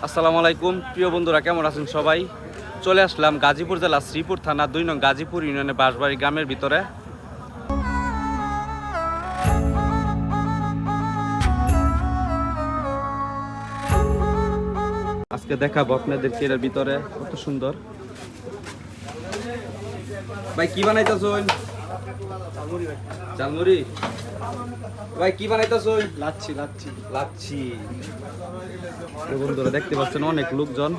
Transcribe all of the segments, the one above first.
আসসালামু আলাইকুম প্রিয় বন্ধুরা, কেমন আছেন সবাই? চলে আসলাম গাজীপুর জেলা শ্রীপুর থানা ২ নং গাজীপুর ইউনিয়নে বাঁশবাড়ি গ্রামের ভিতরে। আজকে দেখাবো আপনাদেরকে এর ভিতরে কত সুন্দর। ভাই কি বানাইতেছেন? ঝালমুড়ি। ভাই কি বানাইতেছেন? লাচ্ছি লাচ্ছি লাচ্ছি। বন্ধুরা দেখতে পাচ্ছেন অনেক লোকজন।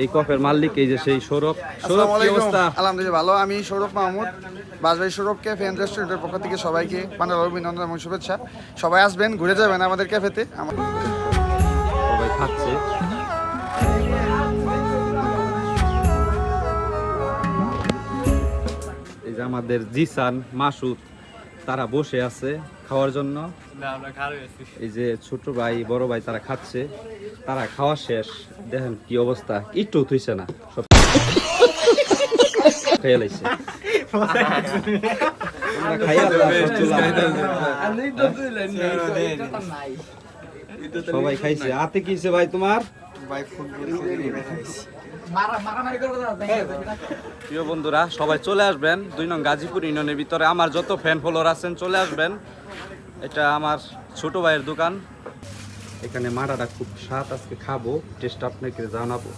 এই কফের মালিক এই যে সেই সৌরভ। সৌরভ কি অবস্থা? আলহামদুলিল্লাহ ভালো। আমি সৌরভ মাহমুদ, বাঁশবাড়ি সৌরভ ক্যাফে এন্ড রেস্টুরেন্টের পক্ষ থেকে সবাইকে পান্ডাল অভিনন্দন এবং শুভেচ্ছা। সবাই আসবেন, ঘুরে যাবেন আমাদের ক্যাফেতে। সবাই খাচ্ছে। এই যে আমাদের জিসান মাসুদ তারা বসে আছে খাওয়ার জন্য। এই যে ছোট ভাই বড় ভাই তারা খাচ্ছে, তারা খাওয়া শেষ। দেখেন কি অবস্থা, একটু থইছে না, সব খেয়ে লাইছে। সবাই খাইছে। আতে কিছে ভাই তোমার? প্রিয় বন্ধুরা সবাই চলে আসবেন ২ নং গাজীপুর ইউনিয়নের ভিতরে। আমার যত ফ্যান ফলোয়ার আছেন চলে আসবেন। এটা আমার ছোট ভাইয়ের দোকান। এখানে মাটাটা খুব স্বাদ, আজকে খাবো, টেস্ট আপনাকে জানাবো।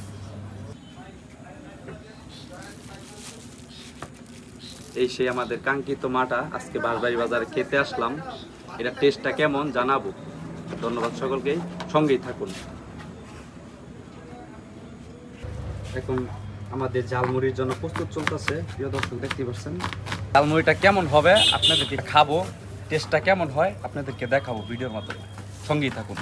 এই সেই আমাদের কাঙ্ক্ষিত মাটা আজকে বাঁশবাড়ি বাজারে খেতে আসলাম। এটা টেস্টটা কেমন জানাবো। ধন্যবাদ সকলকেই, সঙ্গেই থাকুন। এখন আমাদের ঝালমুড়ির জন্য প্রস্তুত চলতেছে। প্রিয় দর্শক দেখতে পাচ্ছেন ঝালমুড়িটা কেমন হবে আপনাদেরকে খাবো, টেস্টটা কেমন হয় আপনাদেরকে দেখাবো ভিডিওর মাধ্যমে, সঙ্গেই থাকুন।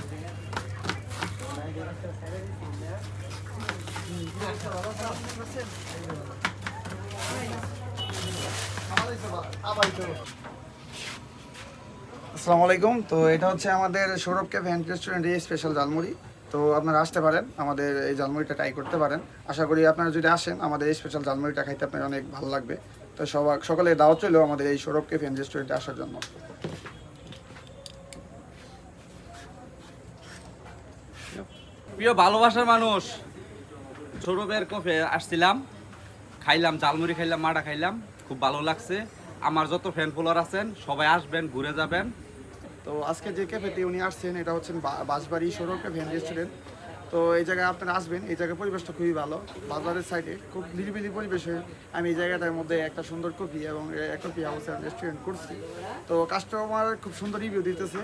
আসসালামু আলাইকুম। তো এটা হচ্ছে আমাদের সৌরভ ক্যাফে এন্ড রেস্টুরেন্টের স্পেশাল ঝালমুড়ি। তো আপনারা আসতে পারেন, আমাদের এই ঝালমুড়িটা ট্রাই করতে পারেন। আশা করি আপনারা যদি আসেন আমাদের এই স্পেশাল ঝালমুড়িটা খাইতে আপনার অনেক ভালো লাগবে। তো সকলে দাওয়াত চলো আমাদের এই সৌরভ ক্যাফে এন্ড রেস্টুরেন্টে আসার জন্য। প্রিয় ভালোবাসার মানুষ, সৌরভের কফে আসছিলাম, খাইলাম ঝালমুড়ি, খাইলাম মাটা খাইলাম, খুব ভালো লাগছে। আমার যত ফ্যান ফলোয়ার আছেন সবাই আসবেন, ঘুরে যাবেন। তো আজকে যে ক্যাফেতে উনি আসছেন এটা হচ্ছেন Banshbari Sourav cafe and restaurant. তো এই জায়গায় আপনারা আসবেন, এই জায়গার পরিবেশটা খুবই ভালো। বাজারের সাইডে খুব নিরিবিলি পরিবেশে আমি এই জায়গাটার মধ্যে একটা সুন্দর কফি এবং কফি হাউস এন্ড রেস্টুরেন্ট করছি। তো কাস্টমার খুব সুন্দর রিভিউ দিতেছে।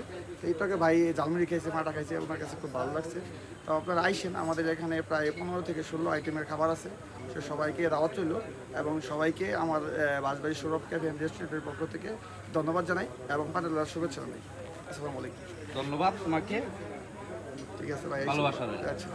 এইটাকে ভাই ঝালমুড়ি খাইছে, মাটা খাইছে, ওনার কাছে খুব ভালো লাগছে। তো আপনারা আইসেন, আমাদের এখানে প্রায় 15 থেকে 16 আইটেমের খাবার আছে। সে সবাইকে দাওয়াত চলল এবং সবাইকে আমার বাঁশবাড়ি সৌরভ ক্যাফে এন্ড রেস্টুরেন্টের পক্ষ থেকে ধন্যবাদ জানাই এবং পান্ডালার শুভেচ্ছা জানাই। আসসালামু আলাইকুম। ধন্যবাদ তোমাকে, ঠিক আছে ভাই, ভালোবাসা। আচ্ছা।